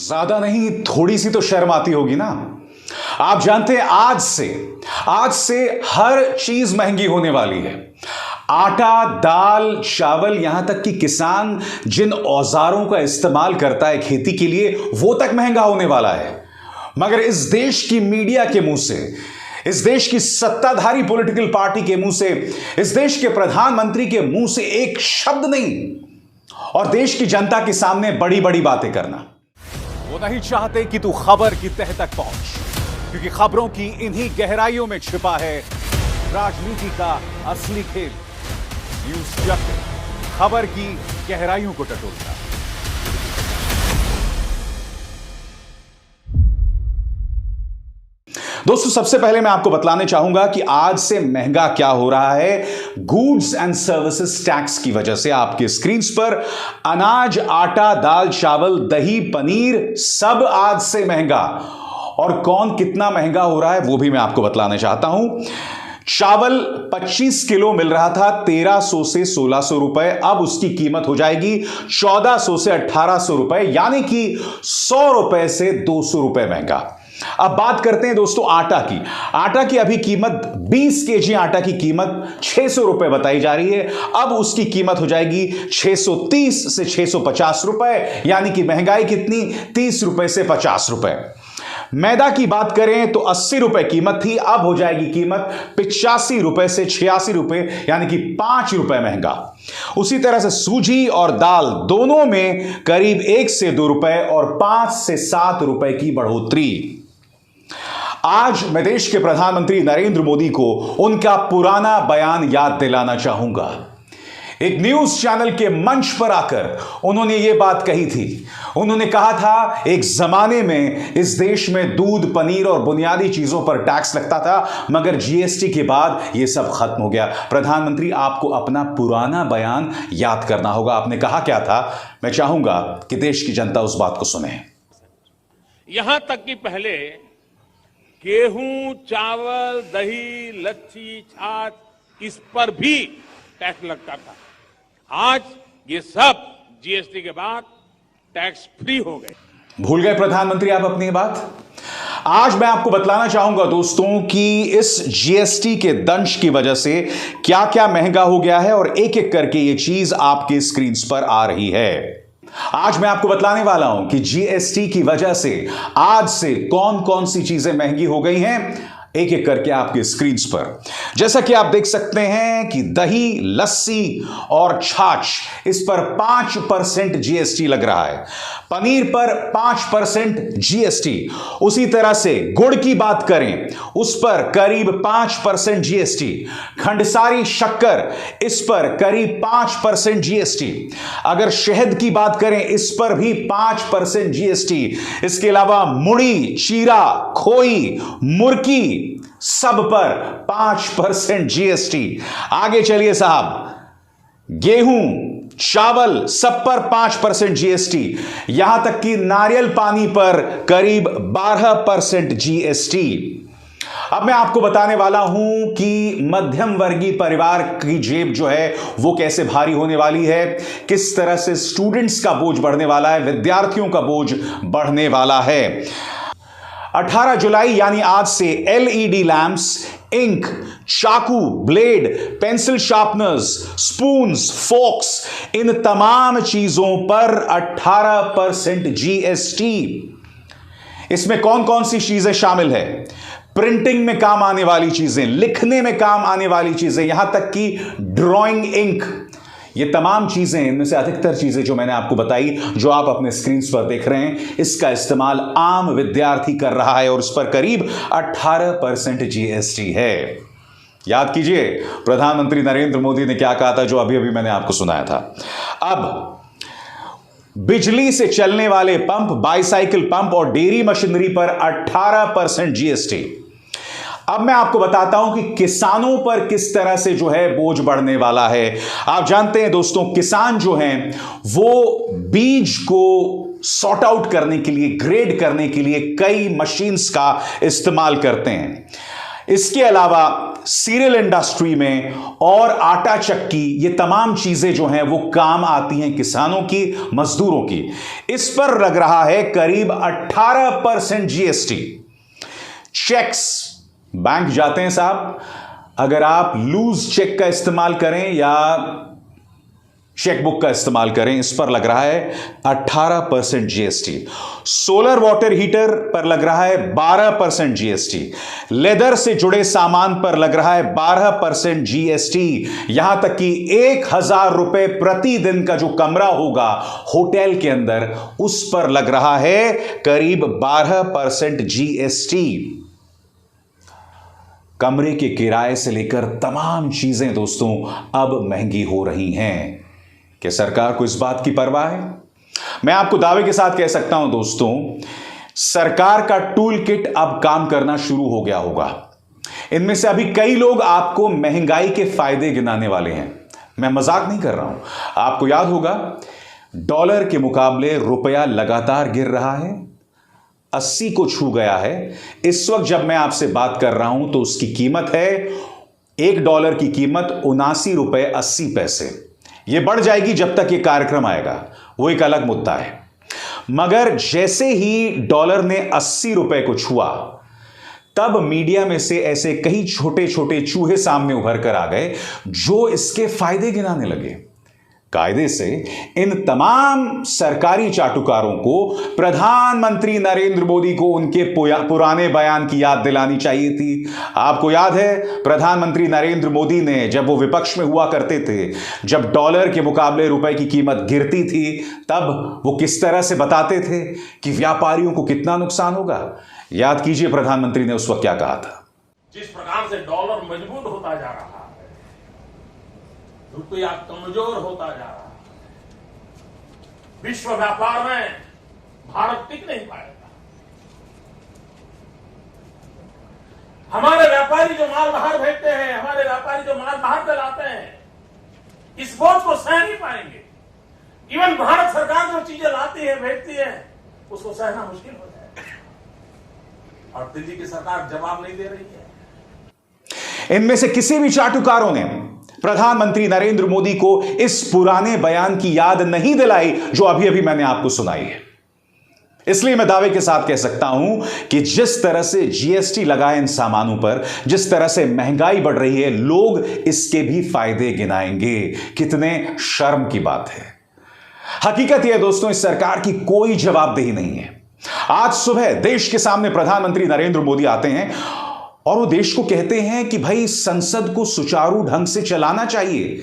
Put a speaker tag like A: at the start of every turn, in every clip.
A: ज्यादा नहीं, थोड़ी सी तो शर्म आती होगी ना। आप जानते हैं आज से हर चीज महंगी होने वाली है। आटा, दाल, चावल, यहां तक कि किसान जिन औजारों का इस्तेमाल करता है खेती के लिए, वो तक महंगा होने वाला है। मगर इस देश की मीडिया के मुंह से, इस देश की सत्ताधारी पॉलिटिकल पार्टी के मुंह से, इस देश के प्रधानमंत्री के मुंह से एक शब्द नहीं, और देश की जनता के सामने बड़ी बड़ी बातें करना। वो नहीं चाहते कि तू खबर की तह तक पहुंच, क्योंकि खबरों की इन्हीं गहराइयों में छिपा है राजनीति का असली खेल। न्यूज़ चक्र, खबर की गहराइयों को टटोलता। दोस्तों, सबसे पहले मैं आपको बतलाने चाहूंगा कि आज से महंगा क्या हो रहा है गुड्स एंड सर्विसेज टैक्स की वजह से। आपके स्क्रीन पर अनाज, आटा, दाल, चावल, दही, पनीर सब आज से महंगा। और कौन कितना महंगा हो रहा है वो भी मैं आपको बतलाना चाहता हूं। चावल 25 किलो मिल रहा था 1300 से 1600 रुपए, अब उसकी कीमत हो जाएगी 1400 से 1800 रुपए, यानी कि 100 रुपए से 200 रुपए महंगा। अब बात करते हैं दोस्तों आटा की अभी कीमत 20 केजी आटा की कीमत 600 रुपए बताई जा रही है, अब उसकी कीमत हो जाएगी 630 से 650 रुपए, यानी कि महंगाई कितनी, 30 रुपए से 50 रुपए। मैदा की बात करें तो 80 रुपए कीमत थी, अब हो जाएगी कीमत 85 रुपए से 86 रुपए, यानी कि 5 रुपए महंगा। उसी तरह से सूजी और दाल दोनों में करीब 1 से 2 रुपए और 5 से 7 रुपए की बढ़ोतरी। आज मैं देश के प्रधानमंत्री नरेंद्र मोदी को उनका पुराना बयान याद दिलाना चाहूंगा। एक न्यूज चैनल के मंच पर आकर उन्होंने यह बात कही थी। उन्होंने कहा था एक जमाने में इस देश में दूध, पनीर और बुनियादी चीजों पर टैक्स लगता था, मगर जीएसटी के बाद यह सब खत्म हो गया। प्रधानमंत्री, आपको अपना पुराना बयान याद करना होगा। आपने कहा क्या था? मैं चाहूंगा कि देश की जनता उस बात को सुने।
B: यहां तक कि पहले गेहूं, चावल, दही, लच्छी, छाछ, इस पर भी टैक्स लगता था। आज ये सब जीएसटी के बाद टैक्स फ्री हो गए।
A: भूल गए प्रधानमंत्री आप अपनी बात? आज मैं आपको बतलाना चाहूंगा दोस्तों कि इस जीएसटी के दंश की वजह से क्या क्या महंगा हो गया है, और एक एक करके ये चीज आपके स्क्रीन पर आ रही है। आज मैं आपको बतलाने वाला हूं कि जीएसटी की वजह से आज से कौन कौन सी चीजें महंगी हो गई हैं, एक एक करके आपके स्क्रीन पर। जैसा कि आप देख सकते हैं कि दही, लस्सी और छाछ, इस पर 5% जीएसटी लग रहा है। पनीर पर 5% जीएसटी। उसी तरह से गुड़ की बात करें, उस पर करीब 5% जीएसटी। खंडसारी शक्कर, इस पर करीब 5% जीएसटी। अगर शहद की बात करें, इस पर भी 5% जीएसटी। इसके अलावा मुड़ी, चीरा, खोई, मुर्की, सब पर 5% जीएसटी। आगे चलिए साहब, गेहूं, चावल, सब पर 5% जीएसटी। यहां तक कि नारियल पानी पर करीब 12% जीएसटी। अब मैं आपको बताने वाला हूं कि मध्यम वर्गीय परिवार की जेब जो है वो कैसे भारी होने वाली है, किस तरह से स्टूडेंट्स का बोझ बढ़ने वाला है, विद्यार्थियों का बोझ बढ़ने वाला है। 18 जुलाई यानी आज से एलईडी लैंप्स, इंक, चाकू, blade, pencil sharpeners, spoons, forks, इन तमाम चीजों पर 18% जीएसटी। इसमें कौन कौन सी चीजें शामिल है? प्रिंटिंग में काम आने वाली चीजें, लिखने में काम आने वाली चीजें, यहां तक कि ड्राइंग इंक, ये तमाम चीजें, इनमें से अधिकतर चीजें जो मैंने आपको बताई, जो आप अपने स्क्रीन पर देख रहे हैं, इसका इस्तेमाल आम विद्यार्थी कर रहा है और उस पर करीब 18% जीएसटी है। याद कीजिए प्रधानमंत्री नरेंद्र मोदी ने क्या कहा था, जो अभी अभी मैंने आपको सुनाया था। अब बिजली से चलने वाले पंप, बाईसाइकिल पंप और डेयरी मशीनरी पर 18% जीएसटी। अब मैं आपको बताता हूं कि किसानों पर किस तरह से जो है बोझ बढ़ने वाला है। आप जानते हैं दोस्तों, किसान जो हैं वो बीज को सॉर्ट आउट करने के लिए, ग्रेड करने के लिए कई मशीन्स का इस्तेमाल करते हैं। इसके अलावा सीरियल इंडस्ट्री में और आटा चक्की, ये तमाम चीजें जो हैं वो काम आती हैं किसानों की, मजदूरों की। इस पर लग रहा है करीब 18% जीएसटी। चेक्स, बैंक जाते हैं साहब, अगर आप लूज चेक का इस्तेमाल करें या चेकबुक का इस्तेमाल करें, इस पर लग रहा है 18% जीएसटी। सोलर वाटर हीटर पर लग रहा है 12% जीएसटी। लेदर से जुड़े सामान पर लग रहा है 12% जीएसटी। यहां तक कि 1000 रुपए प्रतिदिन का जो कमरा होगा होटल के अंदर, उस पर लग रहा है करीब 12% जीएसटी। कमरे के किराए से लेकर तमाम चीजें दोस्तों अब महंगी हो रही हैं। क्या सरकार को इस बात की परवाह है? मैं आपको दावे के साथ कह सकता हूं दोस्तों, सरकार का टूल किट अब काम करना शुरू हो गया होगा। इनमें से अभी कई लोग आपको महंगाई के फायदे गिनाने वाले हैं। मैं मजाक नहीं कर रहा हूं। आपको याद होगा, डॉलर के मुकाबले रुपया लगातार गिर रहा है, 80 को छू गया है। इस वक्त जब मैं आपसे बात कर रहा हूं तो उसकी कीमत है, $1 की कीमत 79 रुपए 80 पैसे। यह बढ़ जाएगी जब तक यह कार्यक्रम आएगा, वो एक अलग मुद्दा है। मगर जैसे ही डॉलर ने 80 रुपए को छुआ, तब मीडिया में से ऐसे कई छोटे छोटे चूहे सामने उभर कर आ गए जो इसके फायदे गिनाने लगे। कायदे से इन तमाम सरकारी चाटुकारों को प्रधानमंत्री नरेंद्र मोदी को उनके पुराने बयान की याद दिलानी चाहिए थी। आपको याद है, प्रधानमंत्री नरेंद्र मोदी ने जब वो विपक्ष में हुआ करते थे, जब डॉलर के मुकाबले रुपए की कीमत गिरती थी, तब वो किस तरह से बताते थे कि व्यापारियों को कितना नुकसान होगा। याद कीजिए प्रधानमंत्री ने उस वक्त क्या कहा था।
B: जिस प्रकार से डॉलर मजबूत होता जा रहा है, रुपया कमजोर होता जा रहा है, विश्व व्यापार में भारत टिक नहीं पाएगा। हमारे व्यापारी जो माल बाहर भेजते हैं, हमारे व्यापारी जो माल बाहर चलाते हैं, इस बोझ को सह नहीं पाएंगे। इवन भारत सरकार जो चीजें लाती है, भेजती है, उसको सहना मुश्किल हो जाएगा। और दिल्ली की सरकार जवाब नहीं दे रही है।
A: इनमें से किसी भी चाटुकारों ने प्रधानमंत्री नरेंद्र मोदी को इस पुराने बयान की याद नहीं दिलाई जो अभी अभी मैंने आपको सुनाई है। इसलिए मैं दावे के साथ कह सकता हूं कि जिस तरह से जीएसटी लगा है इन सामानों पर, जिस तरह से महंगाई बढ़ रही है, लोग इसके भी फायदे गिनाएंगे। कितने शर्म की बात है। हकीकत यह है दोस्तों, इस सरकार की कोई जवाबदेही नहीं है। आज सुबह देश के सामने प्रधानमंत्री नरेंद्र मोदी आते हैं और वो देश को कहते हैं कि भाई संसद को सुचारू ढंग से चलाना चाहिए,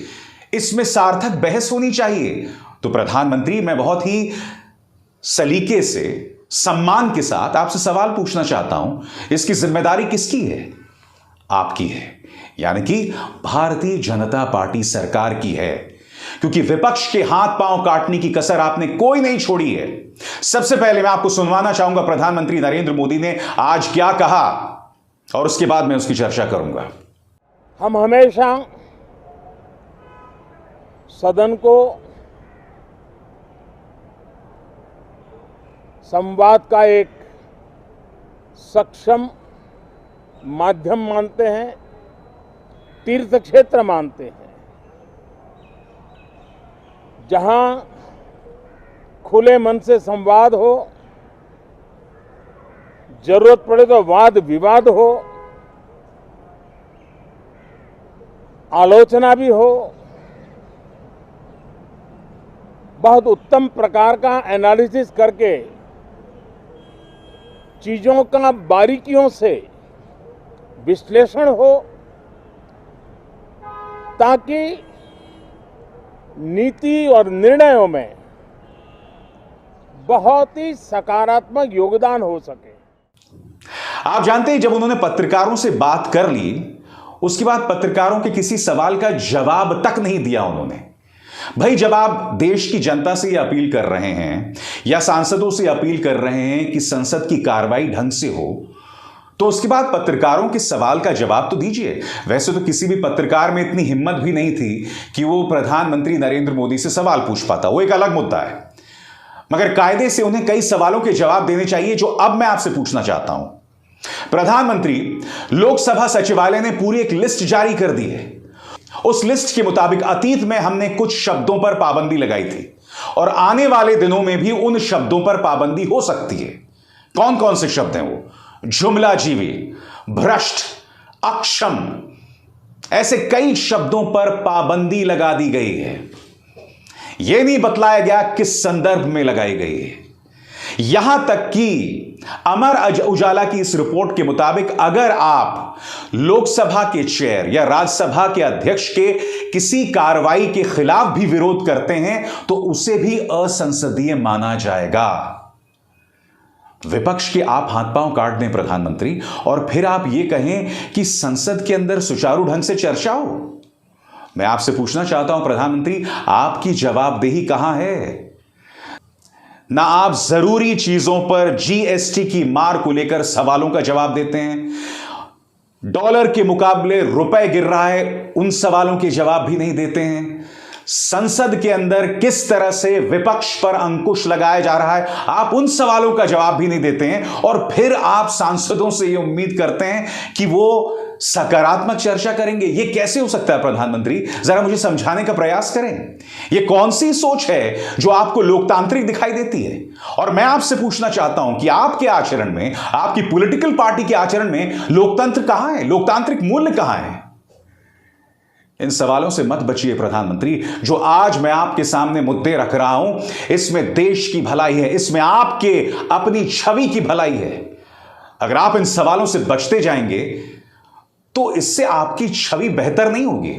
A: इसमें सार्थक बहस होनी चाहिए। तो प्रधानमंत्री, मैं बहुत ही सलीके से, सम्मान के साथ आपसे सवाल पूछना चाहता हूं, इसकी जिम्मेदारी किसकी है? आपकी है, यानी कि भारतीय जनता पार्टी सरकार की है, क्योंकि विपक्ष के हाथ पांव काटने की कसर आपने कोई नहीं छोड़ी है। सबसे पहले मैं आपको सुनवाना चाहूंगा प्रधानमंत्री नरेंद्र मोदी ने आज क्या कहा, और उसके बाद मैं उसकी चर्चा करूंगा।
B: हम हमेशा सदन को संवाद का एक सक्षम माध्यम मानते हैं, तीर्थ क्षेत्र मानते हैं, जहां खुले मन से संवाद हो, जरूरत पड़े तो वाद विवाद हो, आलोचना भी हो, बहुत उत्तम प्रकार का एनालिसिस करके चीजों का बारीकियों से विश्लेषण हो, ताकि नीति और निर्णयों में बहुत ही सकारात्मक योगदान हो सके।
A: आप जानते हैं, जब उन्होंने पत्रकारों से बात कर ली, उसके बाद पत्रकारों के किसी सवाल का जवाब तक नहीं दिया उन्होंने। भाई, जब आप देश की जनता से यह अपील कर रहे हैं या सांसदों से अपील कर रहे हैं कि संसद की कार्रवाई ढंग से हो, तो उसके बाद पत्रकारों के सवाल का जवाब तो दीजिए। वैसे तो किसी भी पत्रकार में इतनी हिम्मत भी नहीं थी कि वो प्रधानमंत्री नरेंद्र मोदी से सवाल पूछ पाता, वो एक अलग मुद्दा है। मगर कायदे से उन्हें कई सवालों के जवाब देने चाहिए जो अब मैं आपसे पूछना चाहता हूं। प्रधानमंत्री, लोकसभा सचिवालय ने पूरी एक लिस्ट जारी कर दी है। उस लिस्ट के मुताबिक अतीत में हमने कुछ शब्दों पर पाबंदी लगाई थी और आने वाले दिनों में भी उन शब्दों पर पाबंदी हो सकती है। कौन कौन से शब्द हैं वो? जुमलाजीवी, भ्रष्ट, अक्षम, ऐसे कई शब्दों पर पाबंदी लगा दी गई है। यह नहीं बतलाया गया किस संदर्भ में लगाई गई है। यहां तक कि अमर उजाला की इस रिपोर्ट के मुताबिक अगर आप लोकसभा के चेयर या राज्यसभा के अध्यक्ष के किसी कार्रवाई के खिलाफ भी विरोध करते हैं तो उसे भी असंसदीय माना जाएगा। विपक्ष के आप हाथ पांव काट दें प्रधानमंत्री, और फिर आप यह कहें कि संसद के अंदर सुचारू ढंग से चर्चा हो। मैं आपसे पूछना चाहता हूं प्रधानमंत्री, आपकी जवाबदेही कहां है? ना आप जरूरी चीजों पर जीएसटी की मार को लेकर सवालों का जवाब देते हैं, डॉलर के मुकाबले रुपए गिर रहा है, उन सवालों के जवाब भी नहीं देते हैं। संसद के अंदर किस तरह से विपक्ष पर अंकुश लगाया जा रहा है, आप उन सवालों का जवाब भी नहीं देते हैं। और फिर आप सांसदों से यह उम्मीद करते हैं कि वो सकारात्मक चर्चा करेंगे। यह कैसे हो सकता है प्रधानमंत्री? जरा मुझे समझाने का प्रयास करें। यह कौन सी सोच है जो आपको लोकतांत्रिक दिखाई देती है? और मैं आपसे पूछना चाहता हूं कि आपके आचरण में, आपकी पॉलिटिकल पार्टी के आचरण में लोकतंत्र कहां है? लोकतांत्रिक मूल्य कहां है? इन सवालों से मत बचिए प्रधानमंत्री। जो आज मैं आपके सामने मुद्दे रख रहा हूं, इसमें देश की भलाई है, इसमें आपके अपनी छवि की भलाई है। अगर आप इन सवालों से बचते जाएंगे तो इससे आपकी छवि बेहतर नहीं होगी।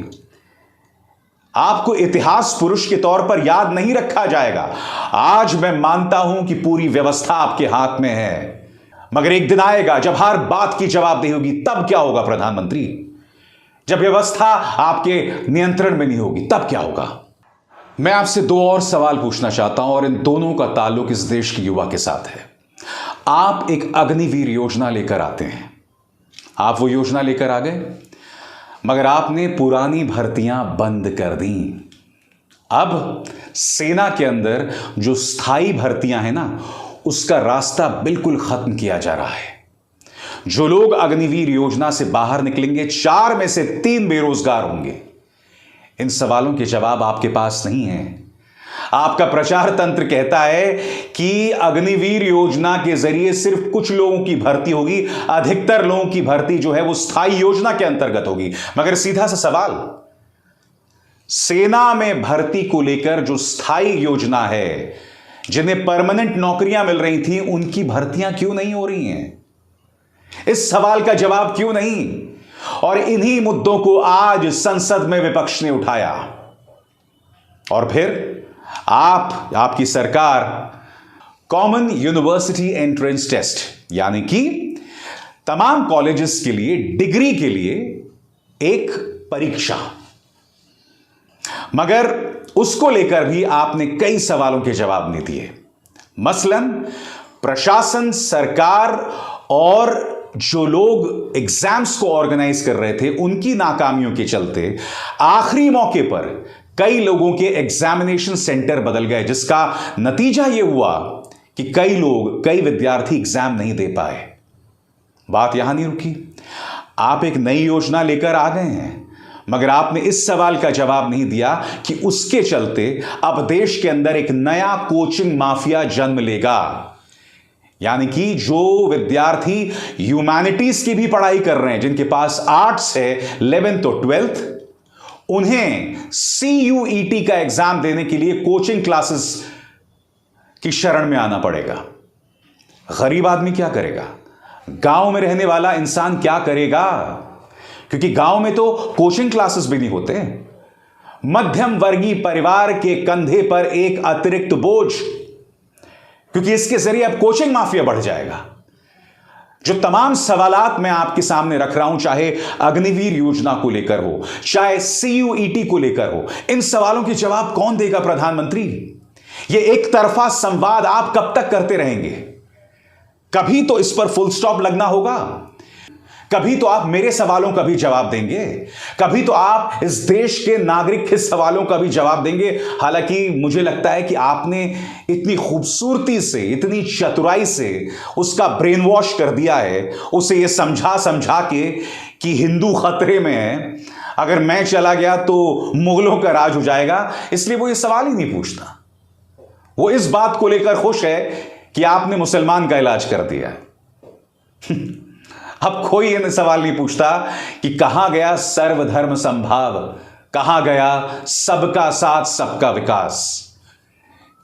A: आपको इतिहास पुरुष के तौर पर याद नहीं रखा जाएगा। आज मैं मानता हूं कि पूरी व्यवस्था आपके हाथ में है, मगर एक दिन आएगा जब हर बात की जवाबदेही होगी। तब क्या होगा प्रधानमंत्री? जब व्यवस्था आपके नियंत्रण में नहीं होगी तब क्या होगा? मैं आपसे दो और सवाल पूछना चाहता हूं, और इन दोनों का ताल्लुक इस देश के युवा के साथ है। आप एक अग्निवीर योजना लेकर आते हैं, आप वो योजना लेकर आ गए, मगर आपने पुरानी भर्तियां बंद कर दी। अब सेना के अंदर जो स्थायी भर्तियां हैं ना, उसका रास्ता बिल्कुल खत्म किया जा रहा है। जो लोग अग्निवीर योजना से बाहर निकलेंगे, 4 में से 3 बेरोजगार होंगे। इन सवालों के जवाब आपके पास नहीं है। आपका प्रचार तंत्र कहता है कि अग्निवीर योजना के जरिए सिर्फ कुछ लोगों की भर्ती होगी, अधिकतर लोगों की भर्ती जो है वो स्थायी योजना के अंतर्गत होगी। मगर सीधा सा सवाल, सेना में भर्ती को लेकर जो स्थायी योजना है, जिन्हें परमानेंट नौकरियां मिल रही थी, उनकी भर्तियां क्यों नहीं हो रही हैं? इस सवाल का जवाब क्यों नहीं? और इन्हीं मुद्दों को आज संसद में विपक्ष ने उठाया, और फिर आपकी सरकार कॉमन यूनिवर्सिटी एंट्रेंस टेस्ट, यानी कि तमाम कॉलेजेस के लिए, डिग्री के लिए एक परीक्षा, मगर उसको लेकर भी आपने कई सवालों के जवाब नहीं दिए। मसलन प्रशासन, सरकार और जो लोग एग्जाम्स को ऑर्गेनाइज कर रहे थे, उनकी नाकामियों के चलते आखिरी मौके पर कई लोगों के एग्जामिनेशन सेंटर बदल गए, जिसका नतीजा यह हुआ कि कई विद्यार्थी एग्जाम नहीं दे पाए। बात यहां नहीं रुकी। आप एक नई योजना लेकर आ गए हैं, मगर आपने इस सवाल का जवाब नहीं दिया कि उसके चलते अब देश के अंदर एक नया कोचिंग माफिया जन्म लेगा। यानी कि जो विद्यार्थी ह्यूमैनिटीज की भी पढ़ाई कर रहे हैं, जिनके पास आर्ट्स है 11th और 12th, उन्हें CUET का एग्जाम देने के लिए कोचिंग क्लासेस की शरण में आना पड़ेगा। गरीब आदमी क्या करेगा? गांव में रहने वाला इंसान क्या करेगा? क्योंकि गांव में तो कोचिंग क्लासेस भी नहीं होते। मध्यम वर्गीय परिवार के कंधे पर एक अतिरिक्त बोझ, क्योंकि इसके जरिए अब कोचिंग माफिया बढ़ जाएगा। जो तमाम सवालात मैं आपके सामने रख रहा हूं, चाहे अग्निवीर योजना को लेकर हो, चाहे CUET को लेकर हो, इन सवालों के जवाब कौन देगा प्रधानमंत्री? ये एक तरफा संवाद आप कब तक करते रहेंगे? कभी तो इस पर फुल स्टॉप लगना होगा। कभी तो आप मेरे सवालों का भी जवाब देंगे, कभी तो आप इस देश के नागरिक के सवालों का भी जवाब देंगे। हालांकि मुझे लगता है कि आपने इतनी खूबसूरती से, इतनी चतुराई से उसका ब्रेन वॉश कर दिया है, उसे यह समझा समझा के कि हिंदू खतरे में है, अगर मैं चला गया तो मुगलों का राज हो जाएगा, इसलिए वो ये सवाल ही नहीं पूछता। वो इस बात को लेकर खुश है कि आपने मुसलमान का इलाज कर दिया। अब कोई ये सवाल नहीं पूछता कि कहां गया सर्वधर्म संभाव, कहां गया सबका साथ सबका विकास।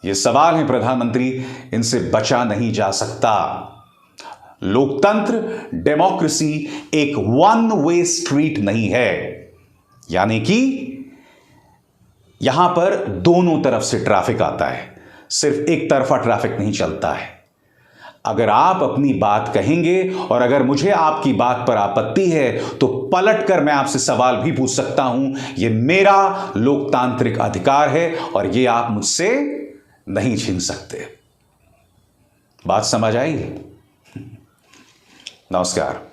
A: ये सवाल है प्रधानमंत्री, इनसे बचा नहीं जा सकता। लोकतंत्र, डेमोक्रेसी एक वन वे स्ट्रीट नहीं है, यानी कि यहां पर दोनों तरफ से ट्रैफिक आता है, सिर्फ एक तरफा ट्रैफिक नहीं चलता है। अगर आप अपनी बात कहेंगे और अगर मुझे आपकी बात पर आपत्ति है तो पलट कर मैं आपसे सवाल भी पूछ सकता हूं। यह मेरा लोकतांत्रिक अधिकार है और यह आप मुझसे नहीं छीन सकते। बात समझ आई? नमस्कार।